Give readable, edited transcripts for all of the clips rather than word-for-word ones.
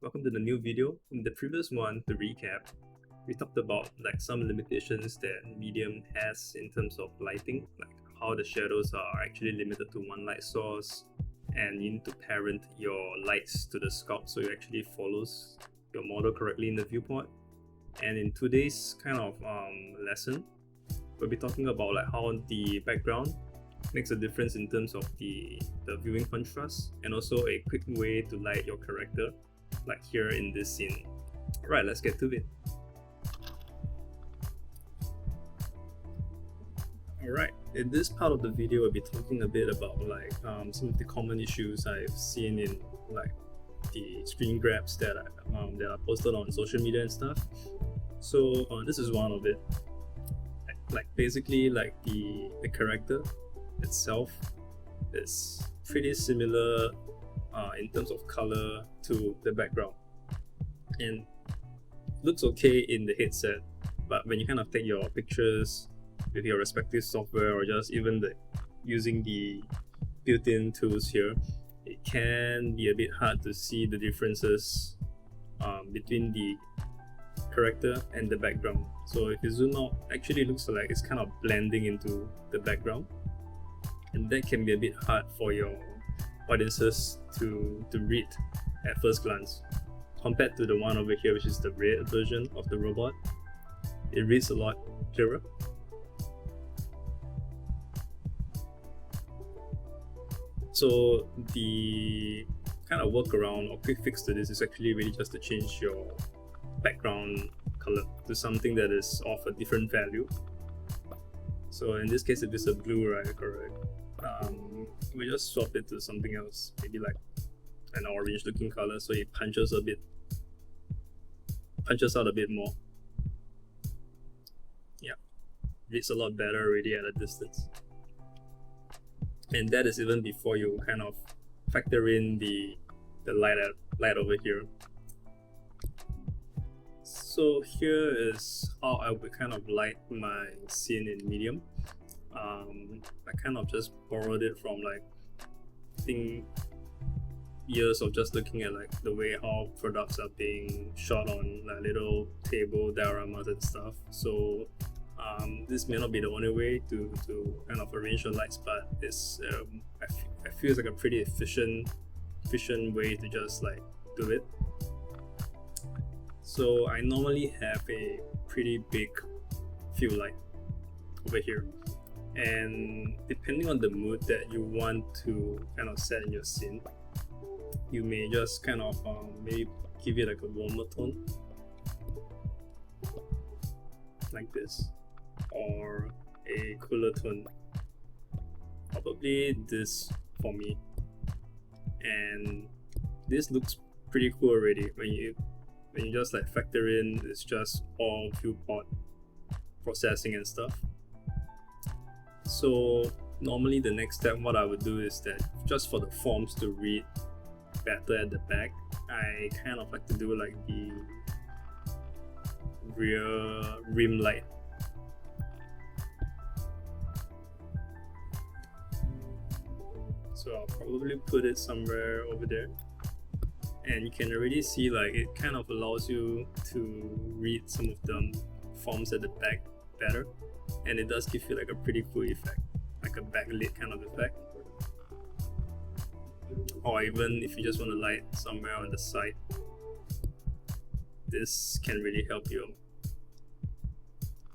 welcome to the new video. In the previous one, to recap, we talked about like some limitations that Medium has in terms of lighting, like how the shadows are actually limited to one light source, and you need to parent your lights to the sculpt so it actually follows your model correctly in the viewport. And in today's kind of lesson, we'll be talking about like how the background makes a difference in terms of the viewing contrast, and also a quick way to light your character, like here in this scene. Alright, let's get to it. Alright, in this part of the video, we'll be talking a bit about like some of the common issues I've seen in like the screen grabs that are posted on social media and stuff. So this is one of it. Like basically, like the character itself is pretty similar in terms of color to the background, and looks okay in the headset, but when you kind of take your pictures with your respective software, or just even using the built-in tools here, it can be a bit hard to see the differences between the character and the background. So if you zoom out, actually it looks like it's kind of blending into the background, and that can be a bit hard for your audiences to read at first glance. Compared to the one over here, which is the red version of the robot, it reads a lot clearer. So the kind of workaround or quick fix to this is actually really just to change your background color to something that is of a different value. So in this case, if it's a blue, right, correct, we just swap it to something else, maybe like an orange looking color, so it punches out a bit more. Yeah, reads a lot better already at a distance, and that is even before you kind of factor in the light over here. So here is how I would kind of light my scene in Medium. I kind of just borrowed it from like, I think, years of just looking at like the way how products are being shot on like little table dioramas and stuff. So this may not be the only way to kind of arrange your lights, but it's I feel it's like a pretty efficient way to just like do it. So I normally have a pretty big fill light over here, and depending on the mood that you want to kind of set in your scene, you may just kind of maybe give it like a warmer tone like this, or a cooler tone, probably this for me. And this looks pretty cool already when you just like factor in it's just all viewport processing and stuff. So normally the next step, what I would do is that just for the forms to read better at the back, I kind of like to do like the rear rim light. So I'll probably put it somewhere over there, and you can already see like it kind of allows you to read some of the forms at the back better, and it does give you like a pretty cool effect, like a backlit kind of effect. Or even if you just want to light somewhere on the side, this can really help you.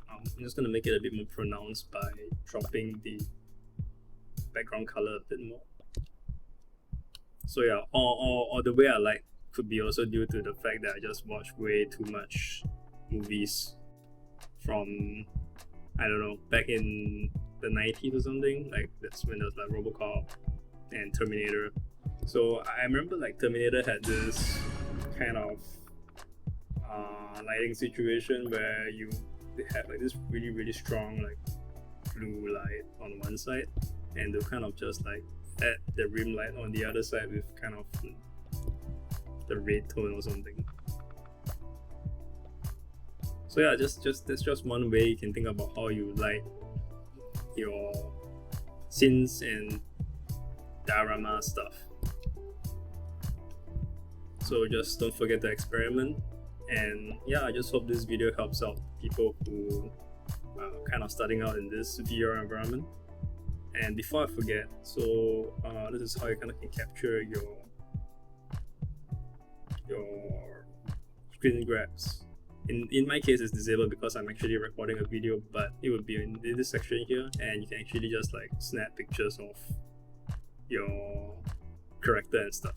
I'm just going to make it a bit more pronounced by dropping the background color a bit more. So yeah, or the way I light could be also due to the fact that I just watch way too much movies from, I don't know, back in the 90s or something. Like that's when there was like RoboCop and Terminator. So I remember like Terminator had this kind of lighting situation where they had like this really strong like blue light on one side, and they'll kind of just like add the rim light on the other side with kind of the red tone or something. So yeah, that's just one way you can think about how you light your scenes and diorama stuff. So So just don't forget to experiment. And yeah, I just hope this video helps out people who are kind of starting out in this VR environment. And before I forget, so this is how you kind of can capture your screen grabs. In my case, it's disabled because I'm actually recording a video, but it would be in this section here, and you can actually just like snap pictures of your character and stuff.